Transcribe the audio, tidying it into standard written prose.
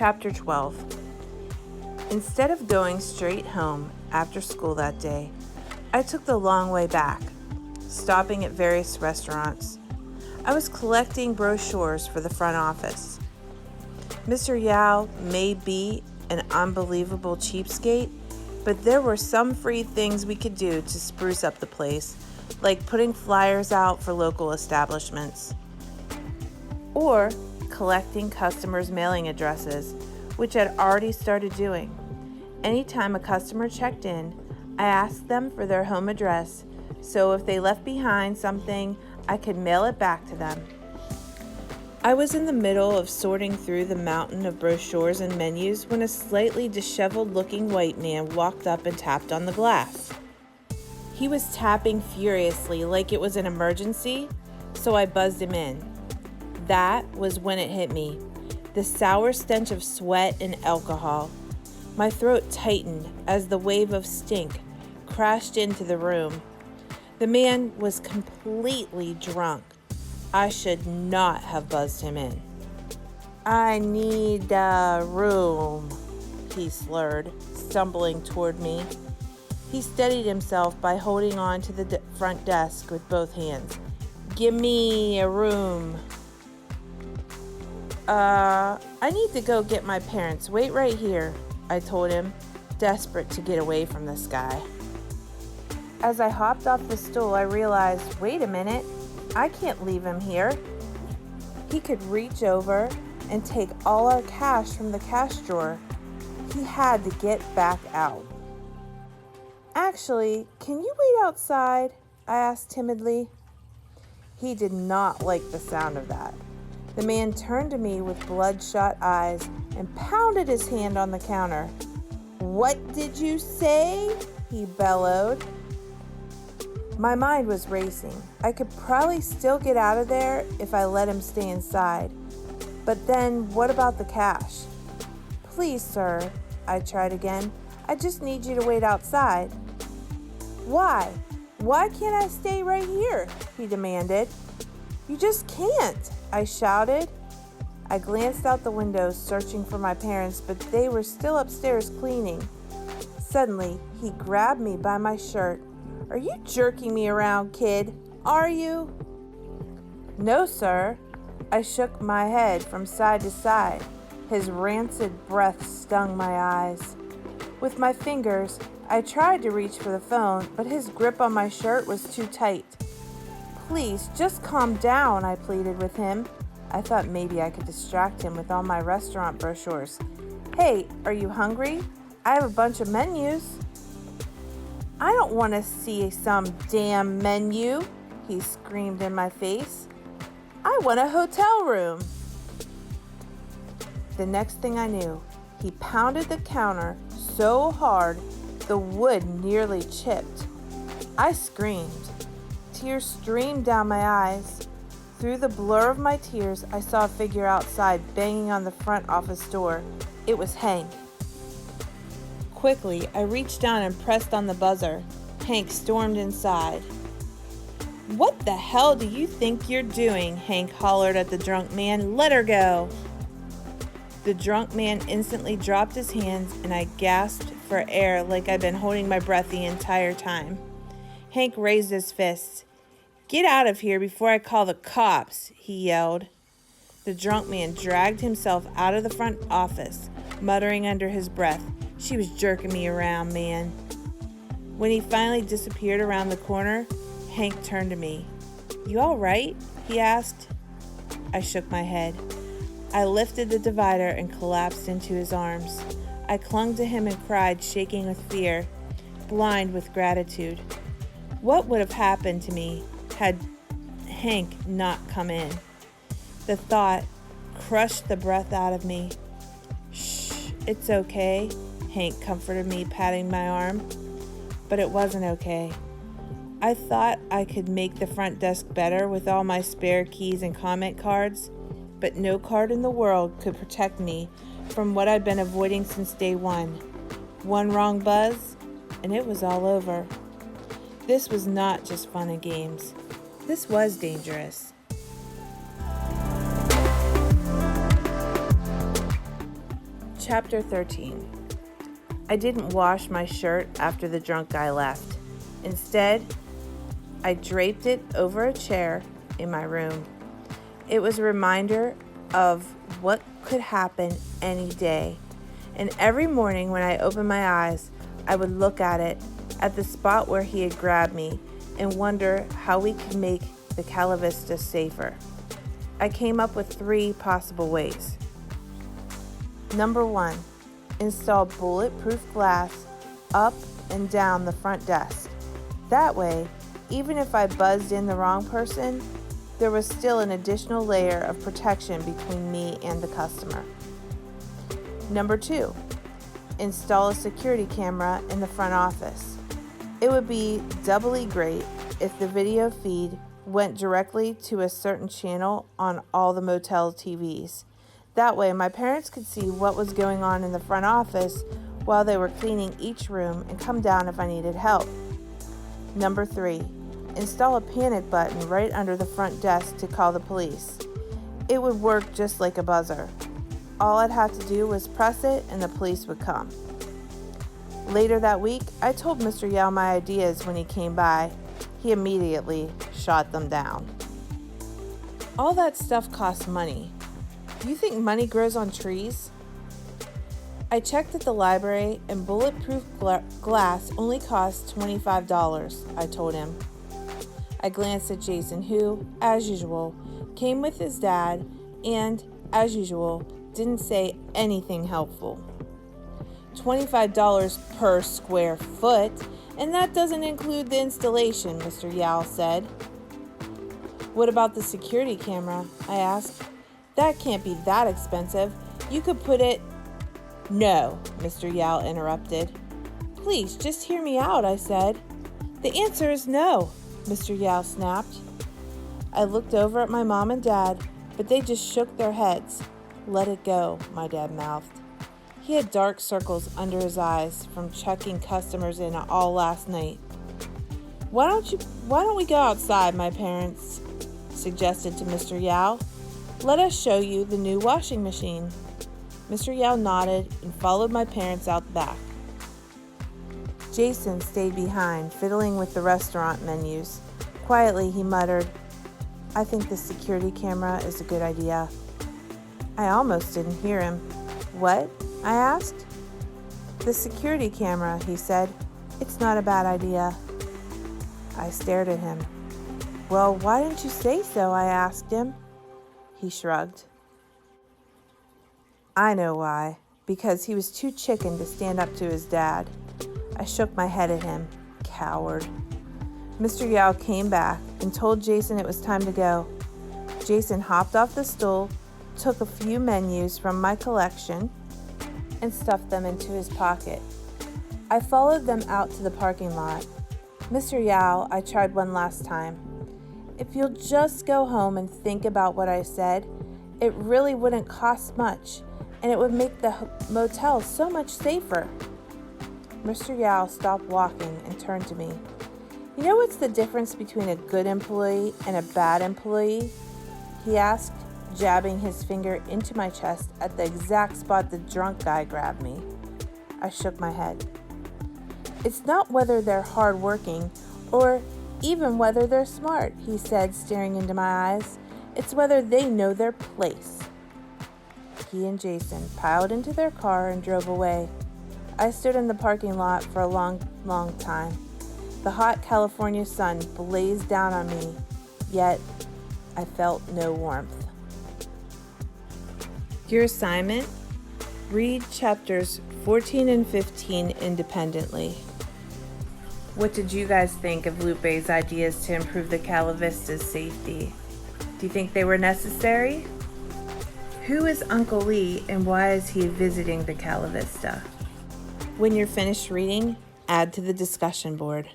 Chapter 12. Instead of going straight home after school that day, I took the long way back, stopping at various restaurants. I was collecting brochures for the front office. Mr. Yao may be an unbelievable cheapskate, but there were some free things we could do to spruce up the place, like putting flyers out for local establishments, or collecting customers' mailing addresses, which I'd already started doing. Anytime a customer checked in, I asked them for their home address, so if they left behind something, I could mail it back to them. I was in the middle of sorting through the mountain of brochures and menus when a slightly disheveled-looking white man walked up and tapped on the glass. He was tapping furiously like it was an emergency, so I buzzed him in. That was when it hit me, the sour stench of sweat and alcohol. My throat tightened as the wave of stink crashed into the room. The man was completely drunk. I should not have buzzed him in. "I need a room," he slurred, stumbling toward me. He steadied himself by holding on to the front desk with both hands. "Give me a room." I need to go get my parents. Wait right here," I told him, desperate to get away from this guy. As I hopped off the stool, I realized, wait a minute, I can't leave him here. He could reach over and take all our cash from the cash drawer. He had to get back out. "Actually, can you wait outside?" I asked timidly. He did not like the sound of that. The man turned to me with bloodshot eyes and pounded his hand on the counter. "What did you say?" he bellowed. My mind was racing. I could probably still get out of there if I let him stay inside. But then what about the cash? "Please, sir," I tried again. "I just need you to wait outside." "Why? Why can't I stay right here?" he demanded. "You just can't," I shouted. I glanced out the window searching for my parents, but they were still upstairs cleaning. Suddenly, he grabbed me by my shirt. "Are you jerking me around, kid? Are you?" "No, sir." I shook my head from side to side. His rancid breath stung my eyes. With my fingers, I tried to reach for the phone, but his grip on my shirt was too tight. "Please, just calm down," I pleaded with him. I thought maybe I could distract him with all my restaurant brochures. "Hey, are you hungry? I have a bunch of menus." "I don't want to see some damn menu," he screamed in my face. "I want a hotel room." The next thing I knew, he pounded the counter so hard the wood nearly chipped. I screamed. Tears streamed down my eyes. Through the blur of my tears, I saw a figure outside banging on the front office door. It was Hank. Quickly, I reached down and pressed on the buzzer. Hank stormed inside. "What the hell do you think you're doing?" Hank hollered at the drunk man. "Let her go." The drunk man instantly dropped his hands, and I gasped for air like I'd been holding my breath the entire time. Hank raised his fists. "Get out of here before I call the cops," he yelled. The drunk man dragged himself out of the front office, muttering under his breath, "She was jerking me around, man." When he finally disappeared around the corner, Hank turned to me. "You all right?" he asked. I shook my head. I lifted the divider and collapsed into his arms. I clung to him and cried, shaking with fear, blind with gratitude. What would have happened to me had Hank not come in? The thought crushed the breath out of me. "Shh, it's okay," Hank comforted me, patting my arm. But it wasn't okay. I thought I could make the front desk better with all my spare keys and comment cards, but no card in the world could protect me from what I'd been avoiding since day one. One wrong buzz, and it was all over. This was not just fun and games. This was dangerous. Chapter 13. I didn't wash my shirt after the drunk guy left. Instead, I draped it over a chair in my room. It was a reminder of what could happen any day. And every morning when I opened my eyes, I would look at it, at the spot where he had grabbed me, and wonder how we could make the Calavista safer. I came up with 3 possible ways. Number 1, install bulletproof glass up and down the front desk. That way, even if I buzzed in the wrong person, there was still an additional layer of protection between me and the customer. Number 2, install a security camera in the front office. It would be doubly great if the video feed went directly to a certain channel on all the motel TVs. That way, my parents could see what was going on in the front office while they were cleaning each room and come down if I needed help. Number 3, install a panic button right under the front desk to call the police. It would work just like a buzzer. All I'd have to do was press it and the police would come. Later that week, I told Mr. Yao my ideas when he came by. He immediately shot them down. All that stuff costs money. Do you think money grows on trees? I checked at the library and bulletproof glass only costs $25, I told him. I glanced at Jason, who, as usual, came with his dad and, as usual, didn't say anything helpful. $25 per square foot, and that doesn't include the installation, Mr. Yao said. What about the security camera? I asked. That can't be that expensive. You could put it... No, Mr. Yao interrupted. Please, just hear me out, I said. The answer is no, Mr. Yao snapped. I looked over at my mom and dad, but they just shook their heads. Let it go, my dad mouthed. He had dark circles under his eyes from checking customers in all last night. Why don't we go outside, my parents suggested to Mr. Yao. Let us show you the new washing machine. Mr. Yao nodded and followed my parents out the back. Jason stayed behind, fiddling with the restaurant menus. Quietly, he muttered, I think the security camera is a good idea. I almost didn't hear him. What? I asked. The security camera, he said. It's not a bad idea. I stared at him. Well, why didn't you say so? I asked him. He shrugged. I know why. Because he was too chicken to stand up to his dad. I shook my head at him. Coward. Mr. Yao came back and told Jason it was time to go. Jason hopped off the stool, took a few menus from my collection, and stuffed them into his pocket. I followed them out to the parking lot. Mr. Yao, I tried one last time. If you'll just go home and think about what I said, it really wouldn't cost much, and it would make the motel so much safer. Mr. Yao stopped walking and turned to me. You know what's the difference between a good employee and a bad employee? He asked, jabbing his finger into my chest at the exact spot the drunk guy grabbed me. I shook my head. It's not whether they're hardworking or even whether they're smart, he said, staring into my eyes. It's whether they know their place. He and Jason piled into their car and drove away. I stood in the parking lot for a long, long time. The hot California sun blazed down on me, yet I felt no warmth. Your assignment? Read chapters 14 and 15 independently. What did you guys think of Lupe's ideas to improve the Calavista's safety? Do you think they were necessary? Who is Uncle Lee and why is he visiting the Calavista? When you're finished reading, add to the discussion board.